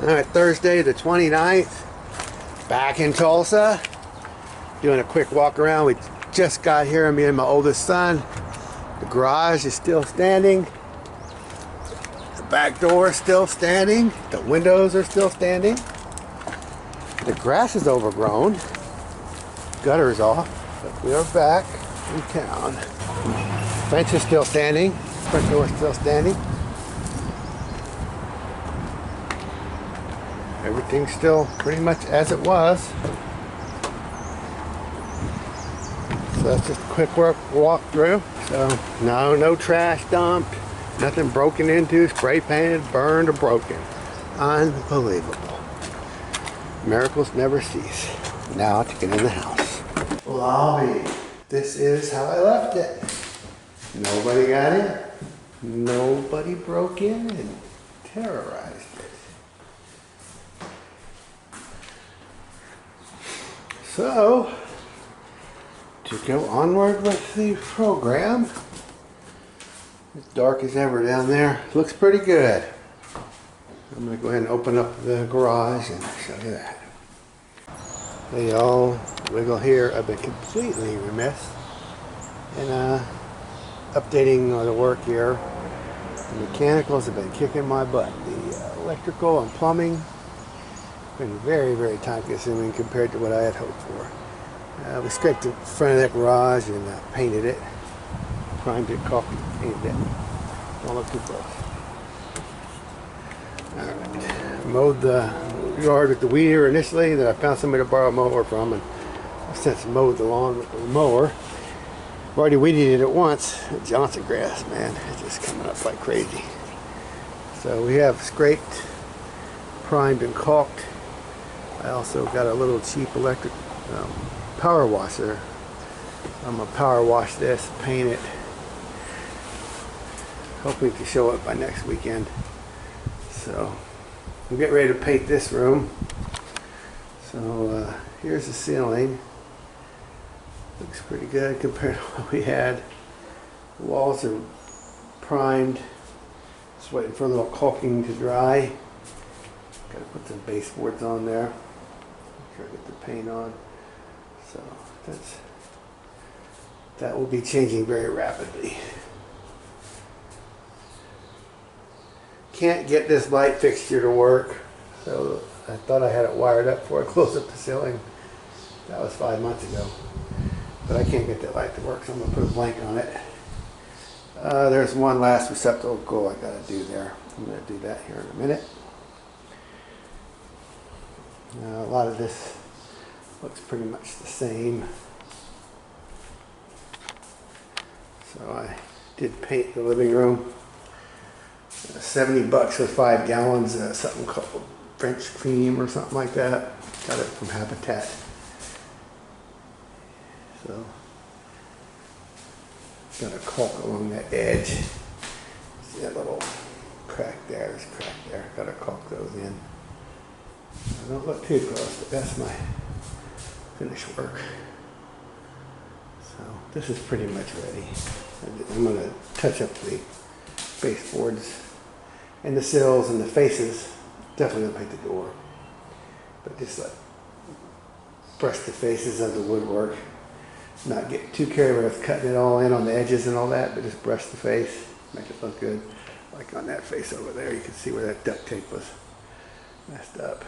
Alright, Thursday the 29th, back in Tulsa, doing a quick walk around. We just got here, me and my oldest son. The garage is still standing. The back door is still standing. The windows are still standing. The grass is overgrown. Gutter is off, but we are back in town. Fence is still standing. Front door is still standing. Everything's still pretty much as it was. So that's just a quick walk through. So no trash dumped, nothing broken into, spray painted, burned, or broken. Unbelievable. Miracles never cease. Now to get in the house. Lobby. This is how I left it. Nobody got in. Nobody broke in and terrorized it. So, to go onward with the program, it's dark as ever down there. Looks pretty good. I'm going to go ahead and open up the garage and show you that. Hey y'all, wiggle here. I've been completely remiss in updating the work here. The mechanicals have been kicking my butt. The electrical and plumbing been very, very time consuming compared to what I had hoped for. We scraped the front of that garage and painted it, primed it, caulked it, painted it. Don't look too close. Alright, mowed the yard with the weed eater initially, then I found somebody to borrow a mower from, and I've since mowed the lawn with the mower. I've already weed eated it once. Johnson grass, man, it's just coming up like crazy. So we have scraped, primed, and caulked. I also got a little cheap electric power washer. I'm going to power wash this, paint it, hoping to show it by next weekend. So I'm getting ready to paint this room. So here's the ceiling. Looks pretty good compared to what we had. The walls are primed. Just waiting for a little caulking to dry. Got to put some baseboards on there. Make sure I get the paint on. So that will be changing very rapidly. Can't get this light fixture to work, so I thought I had it wired up before I closed up the ceiling. That was 5 months ago, but I can't get that light to work, so I'm going to put a blanket on it. There's one last receptacle I got to do there. I'm going to do that here in a minute. A lot of this looks pretty much the same. So I did paint the living room. 70 bucks for 5 gallons, something called French cream or something like that. Got it from Habitat. So, got a caulk along that edge. See that little crack there? There's a crack there. Got to caulk those in. Don't look too close, but that's my finished work. So this is pretty much ready. I'm going to touch up the baseboards and the sills and the faces. Definitely going to paint the door, but just like brush the faces of the woodwork. Not get too carried away with cutting it all in on the edges and all that, but just brush the face, make it look good. Like on that face over there, you can see where that duct tape was messed up.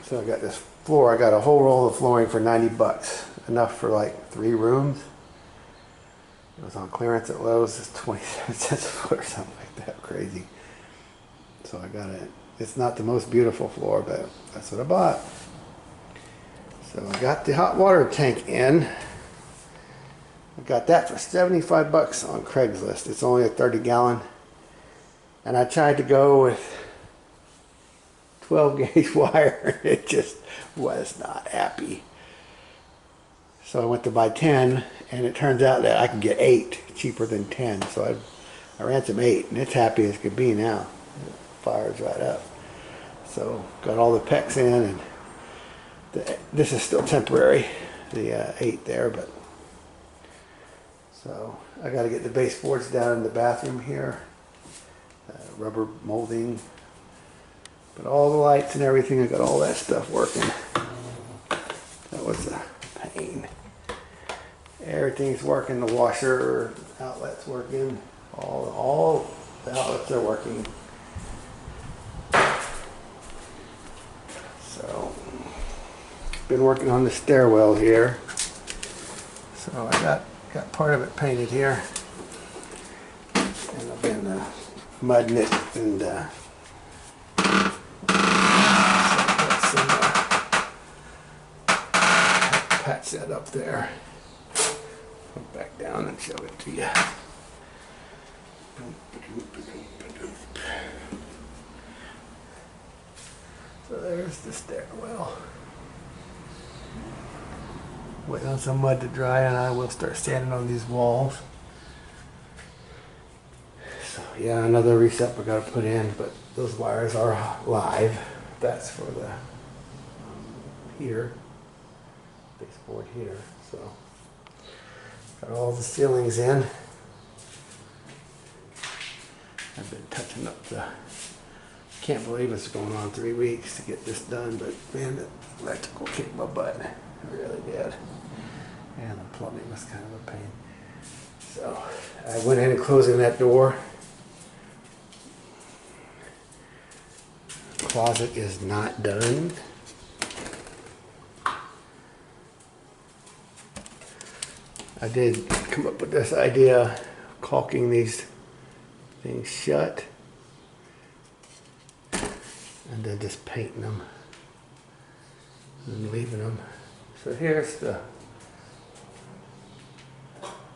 So I got this floor. I got a whole roll of flooring for 90 bucks. Enough for like 3 rooms. It was on clearance at Lowe's. It's 27 cents a foot or something like that. Crazy. So I got it. It's not the most beautiful floor, but that's what I bought. So I got the hot water tank in. I got that for 75 bucks on Craigslist. It's only a 30 gallon. And I tried to go with 12 gauge wire. It just was not happy. So I went to buy 10, and it turns out that I can get 8 cheaper than 10. So I ran some 8, and it's happy as could be now. It fires right up. So got all the PEX in, and this is still temporary, the 8 there, but so I got to get the baseboards down in the bathroom here. rubber molding. But all the lights and everything, I got all that stuff working. That was a pain. Everything's working. The washer outlet's working. All the outlets are working. So, been working on the stairwell here. So I got part of it painted here. And I've been mudding it and patch that up there. Come back down and show it to you. So there's the stairwell. Waiting on some mud to dry and I will start sanding on these walls. So yeah, another recep I gotta put in, but those wires are live. That's for the heater, baseboard heater. So got all the ceilings in. I've been touching up the, can't believe it's going on 3 weeks to get this done, but man, the electrical kicked my butt. It really did. And the plumbing was kind of a pain. So I went in and closing that door. Closet is not done. I did come up with this idea, caulking these things shut and then just painting them and leaving them. So here's the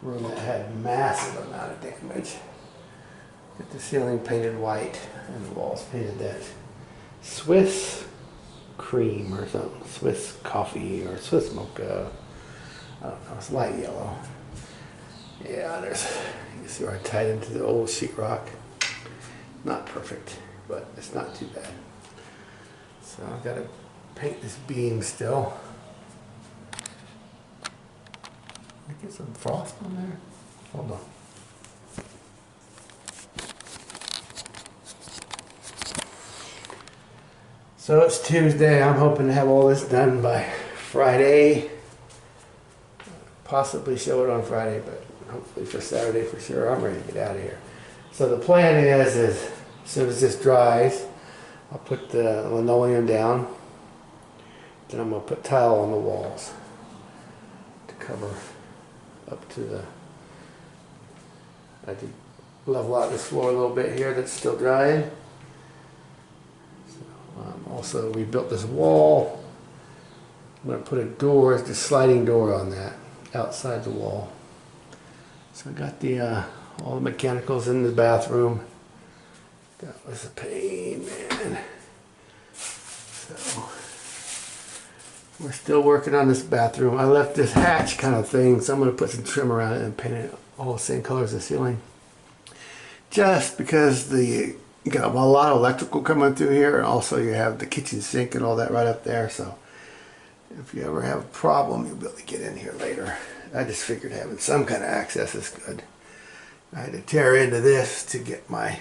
room that had massive amount of damage. Get the ceiling painted white and the walls painted that Swiss cream or something, Swiss coffee or Swiss mocha. I don't know, it's light yellow. Yeah, there's, you can see where I tied into the old sheetrock. Not perfect, but it's not too bad. So I've got to paint this beam still. Let me get some frost on there. Hold on. So it's Tuesday. I'm hoping to have all this done by Friday. Possibly show it on Friday, but hopefully for Saturday for sure. I'm ready to get out of here. So the plan is as soon as this dries, I'll put the linoleum down. Then I'm going to put tile on the walls to cover up to the, I did level out this floor a little bit here that's still drying. So, also we built this wall. I'm going to put a door, the sliding door on that outside the wall. So I got the all the mechanicals in the bathroom. That was a pain, man. So we're still working on this bathroom. I left this hatch kind of thing, so I'm going to put some trim around it and paint it all the same color as the ceiling. Just because you got a lot of electrical coming through here, and also you have the kitchen sink and all that right up there. So if you ever have a problem, you'll be able to get in here later. I just figured having some kind of access is good. I had to tear into this to get my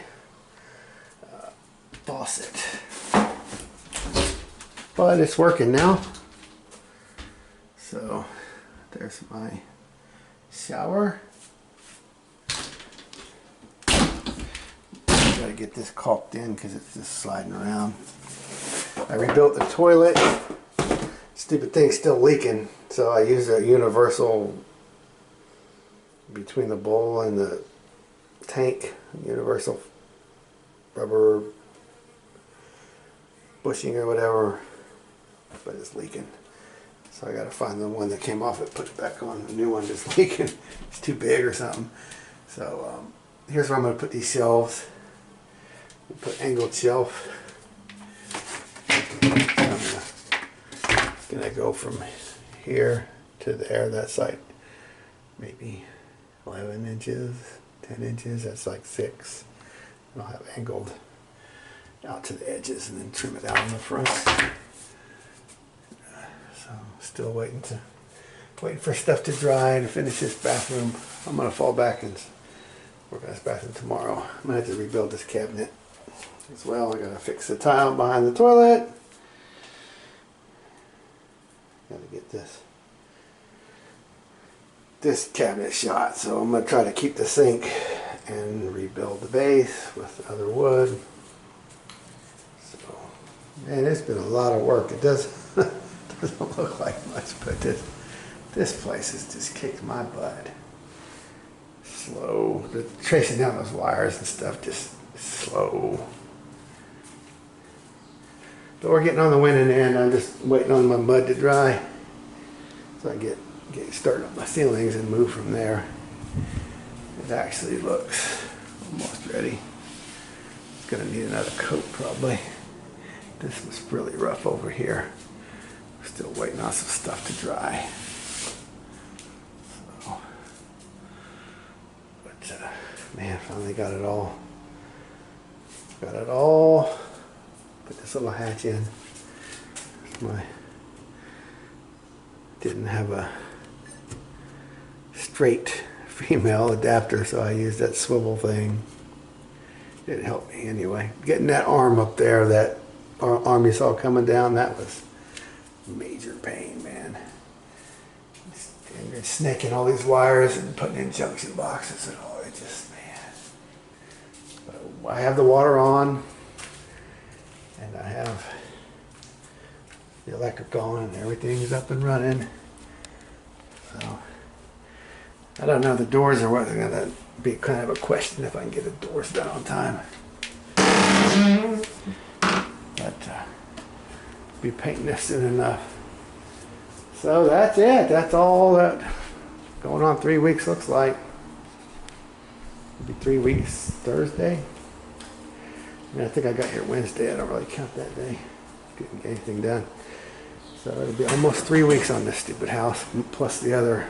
faucet. But it's working now. So there's my shower. Gotta get this caulked in because it's just sliding around. I rebuilt the toilet. Stupid thing's still leaking, so I used a universal between the bowl and the tank, universal rubber bushing or whatever, but it's leaking. So I gotta find the one that came off it, put it back on. The new one just leaking. It's too big or something. So here's where I'm gonna put these shelves. We'll put angled shelf. Gonna go from here to there. That's like maybe 11 inches, 10 inches. That's like 6. And I'll have angled out to the edges and then trim it out on the front. So still waiting for stuff to dry and finish this bathroom. I'm gonna fall back and work on this bathroom tomorrow. I'm gonna have to rebuild this cabinet. as well. I gotta fix the tile behind the toilet. Gotta get this cabinet shot, so I'm gonna try to keep the sink and rebuild the base with other wood. So, man, it's been a lot of work. It doesn't look like much, but this place has just kicked my butt. Slow. Tracing down those wires and stuff just slow. But we're getting on the winning end. I'm just waiting on my mud to dry so I get started on my ceilings and move from there. It actually looks almost ready. It's gonna need another coat probably. This was really rough over here. Still waiting on some stuff to dry. So, but man, finally got it all. Put this little hatch in. Didn't have a straight female adapter, so I used that swivel thing. It helped me anyway. Getting that arm up there, that arm you saw coming down, that was major pain, man. And you're snaking all these wires and putting in junction boxes and all. It just, man. But I have the water on, and I have the electric on, and everything's up and running. So I don't know, the doors are what's going to be kind of a question if I can get the doors done on time. But be painting this soon enough. So that's it. That's all that going on 3 weeks looks like. It'll be 3 weeks Thursday. I mean, I think I got here Wednesday. I don't really count that day. Didn't get anything done. So it'll be almost 3 weeks on this stupid house, plus the other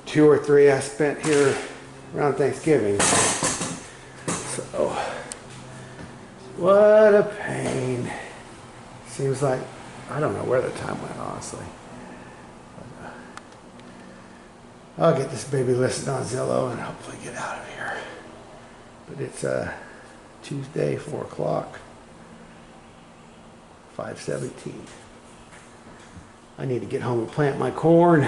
2 or 3 I spent here around Thanksgiving. So, what a pain. Seems like, I don't know where the time went, honestly. But, I'll get this baby listed on Zillow and hopefully get out of here. But it's Tuesday, 4 o'clock, 5/17. I need to get home and plant my corn,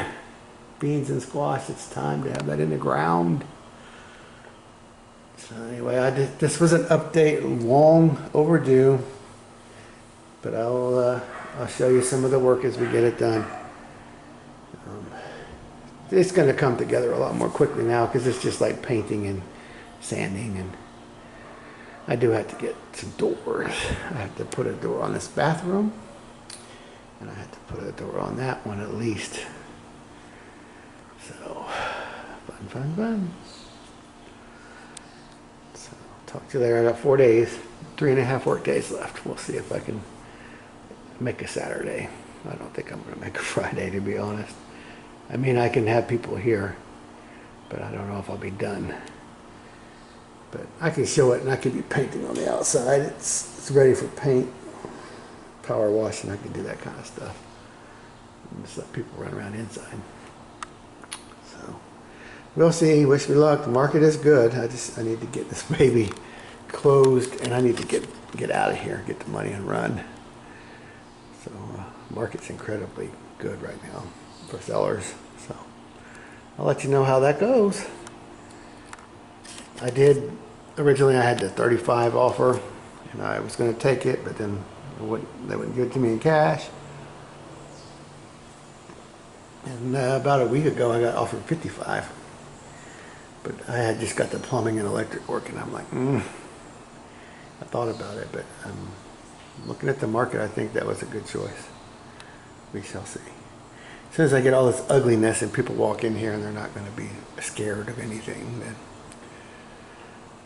beans and squash. It's time to have that in the ground. So anyway, this was an update, long overdue, but I'll show you some of the work as we get it done. It's going to come together a lot more quickly now because it's just like painting and sanding, and I do have to get some doors. I have to put a door on this bathroom, and I have to put a door on that one at least. So, fun. So, talk to you later. I got 4 days, 3.5 work days left. We'll see if I can make a Saturday. I don't think I'm going to make a Friday, to be honest. I mean, I can have people here, but I don't know if I'll be done. But I can show it, and I can be painting on the outside. It's ready for paint, power washing. I can do that kind of stuff. And just let people run around inside. So we'll see. Wish me luck. The market is good. I need to get this baby closed, and I need to get out of here, get the money and run. So market's incredibly good right now for sellers. So I'll let you know how that goes. Originally I had the 35 offer, and I was going to take it, but then they wouldn't give it to me in cash. And about a week ago I got offered 55, but I had just got the plumbing and electric working. I'm like, I thought about it, but looking at the market, I think that was a good choice. We shall see. As soon as I get all this ugliness and people walk in here and they're not going to be scared of anything, then,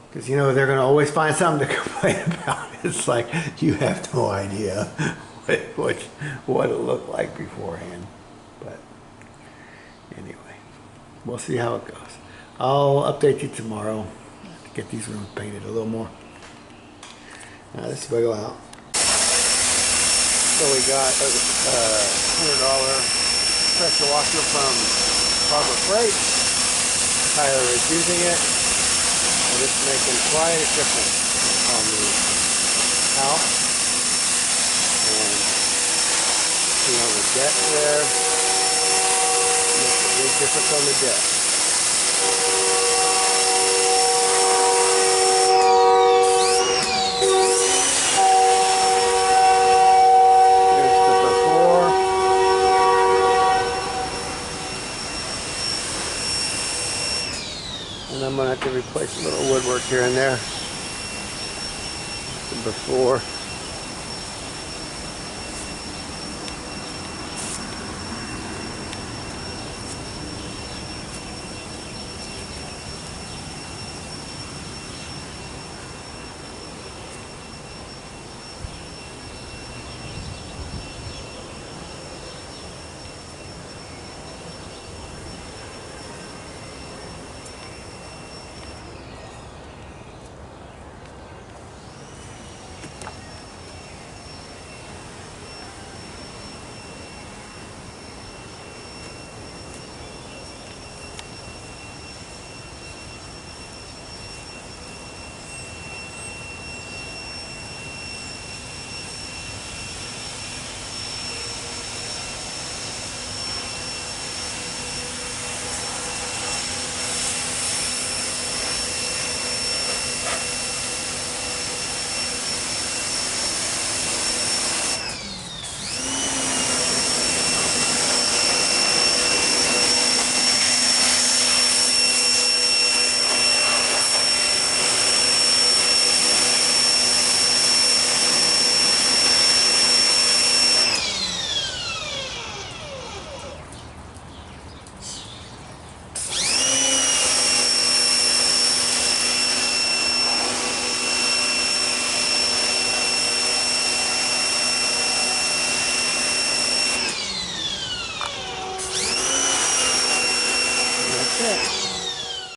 because you know they're going to always find something to complain about. It's like you have no idea what it looked like beforehand. But anyway, we'll see how it goes. I'll update you tomorrow to get these rooms painted a little more. Now this will go out. So we got a $100 pressure washer from Harbor Freight. Tyler is using it, and it's making quite a difference on the house. And see on the deck there, makes a big difference on the deck. Here's the before. And I'm going to have to replace a little woodwork here and there. The before. That's it.